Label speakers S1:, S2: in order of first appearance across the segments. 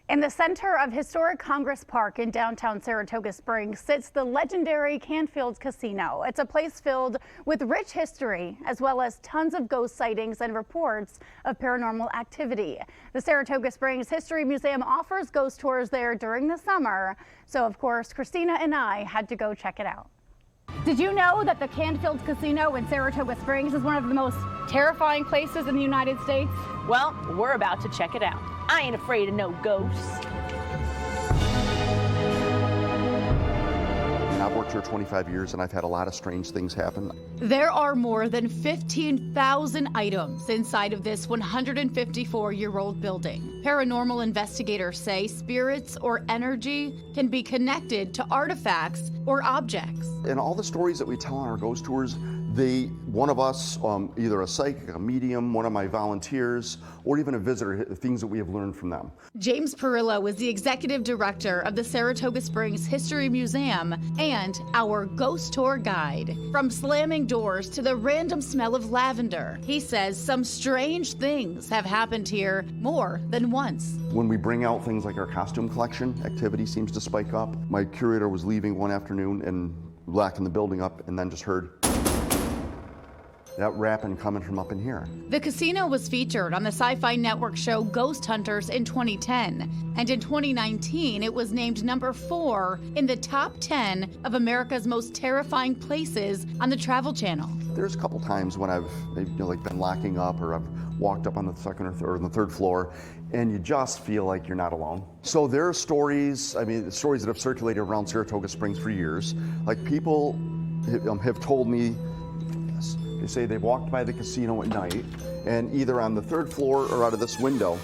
S1: In the center of historic Congress Park in downtown Saratoga Springs sits the legendary Canfield Casino. It's a place filled with rich history, as well as tons of ghost sightings and reports of paranormal activity. The Saratoga Springs History Museum offers ghost tours there during the summer. So, of course, Christina and I had to go check it out. Did you know that the Canfield Casino in Saratoga Springs is one of the most terrifying places in the United States?
S2: Well, we're about to check it out. I ain't afraid of no ghosts.
S3: I've worked here 25 years and I've had a lot of strange things happen.
S4: There are more than 15,000 items inside of this 154-year-old building. Paranormal investigators say spirits or energy can be connected to artifacts or objects.
S3: And all the stories that we tell on our ghost tours, one of us, either a psychic, a medium, one of my volunteers, or even a visitor, things that we have learned from them.
S4: James Perillo is the executive director of the Saratoga Springs History Museum and our ghost tour guide. From slamming doors to the random smell of lavender, he says some strange things have happened here more than once.
S3: When we bring out things like our costume collection, activity seems to spike up. My curator was leaving one afternoon and locking the building up and then just heard that rapping coming from up in here.
S4: The casino was featured on the Sci-Fi Network show Ghost Hunters in 2010, and in 2019 it was named number 4 in the top 10 of America's most terrifying places on the Travel Channel.
S3: There's a couple times when I've been locking up, or I've walked up on the second or the third floor, and you just feel like you're not alone. So there are stories, stories that have circulated around Saratoga Springs for years. Like, people have told me, they say they've walked by the casino at night, and either on the third floor or out of this window,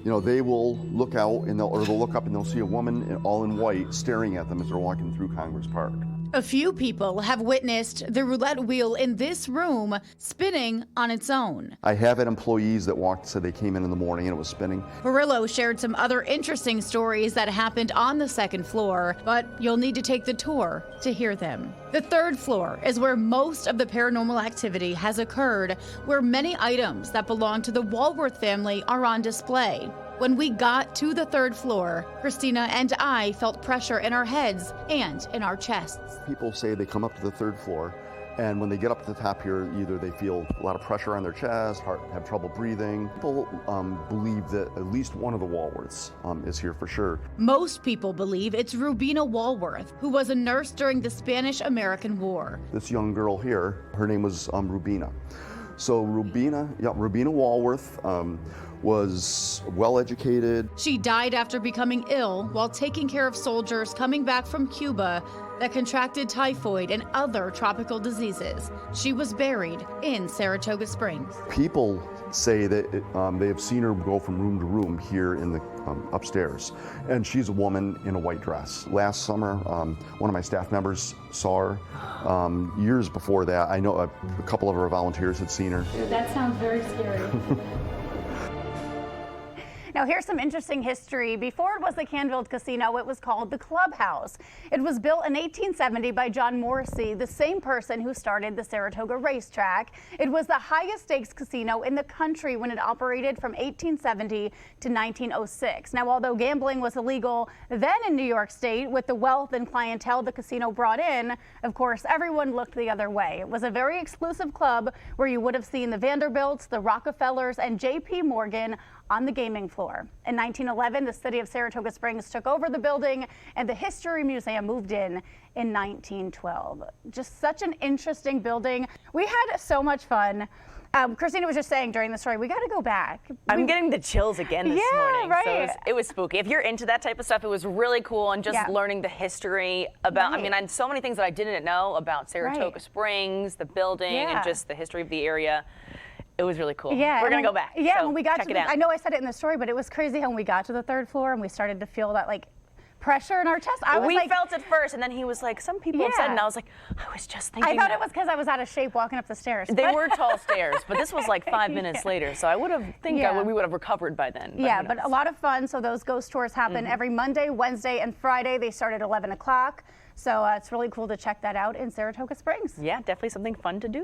S3: they will look out and they'll look up and they'll see a woman all in white staring at them as they're walking through Congress Park.
S4: A few people have witnessed the roulette wheel in this room spinning on its own.
S3: I have had employees that said they came in the morning and it was spinning.
S4: Perillo shared some other interesting stories that happened on the second floor, but you'll need to take the tour to hear them. The third floor is where most of the paranormal activity has occurred, where many items that belong to the Walworth family are on display. When we got to the third floor, Christina and I felt pressure in our heads and in our chests.
S3: People say they come up to the third floor, and when they get up to the top here, either they feel a lot of pressure on their chest, have trouble breathing. People believe that at least one of the Walworths is here for sure.
S4: Most people believe it's Rubina Walworth, who was a nurse during the Spanish-American War.
S3: This young girl here, her name was Rubina. So Rubina Walworth was well-educated.
S4: She died after becoming ill while taking care of soldiers coming back from Cuba that contracted typhoid and other tropical diseases. She was buried in Saratoga Springs.
S3: People say that they have seen her go from room to room here in the upstairs, and she's a woman in a white dress. Last summer, one of my staff members saw her. Years before that, I know a couple of our volunteers had seen her.
S1: That sounds very scary. Now, here's some interesting history. Before it was the Canfield Casino, it was called the Clubhouse. It was built in 1870 by John Morrissey, the same person who started the Saratoga racetrack. It was the highest stakes casino in the country when it operated from 1870 to 1906. Now, although gambling was illegal then in New York State, with the wealth and clientele the casino brought in, of course, everyone looked the other way. It was a very exclusive club where you would have seen the Vanderbilts, the Rockefellers, and J.P. Morgan on the gaming floor. In 1911, the city of Saratoga Springs took over the building, and the History Museum moved in 1912. Just such an interesting building. We had so much fun. Christina was just saying during the story, we got to go back.
S2: I'm getting the chills again this morning.
S1: Right.
S2: So it was spooky. If you're into that type of stuff, it was really cool, and just learning the history about, and so many things that I didn't know about Saratoga Springs, the building, and just the history of the area. It was really cool.
S1: Yeah,
S2: we're gonna go back.
S1: Yeah,
S2: so
S1: when we got
S2: check
S1: to
S2: it out.
S1: I know I said it in the story, but it was crazy how when we got to the third floor and we started to feel that pressure in our chest.
S2: We felt it first, and then he was like, some people have said, and I was like, I was just thinking.
S1: I thought it was because I was out of shape walking up the stairs.
S2: They were tall stairs, but this was like 5 minutes later, so I would have we would have recovered by then.
S1: But but a lot of fun. So those ghost tours happen every Monday, Wednesday, and Friday. They start at 11 o'clock. So it's really cool to check that out in Saratoga Springs.
S2: Yeah, definitely something fun to do.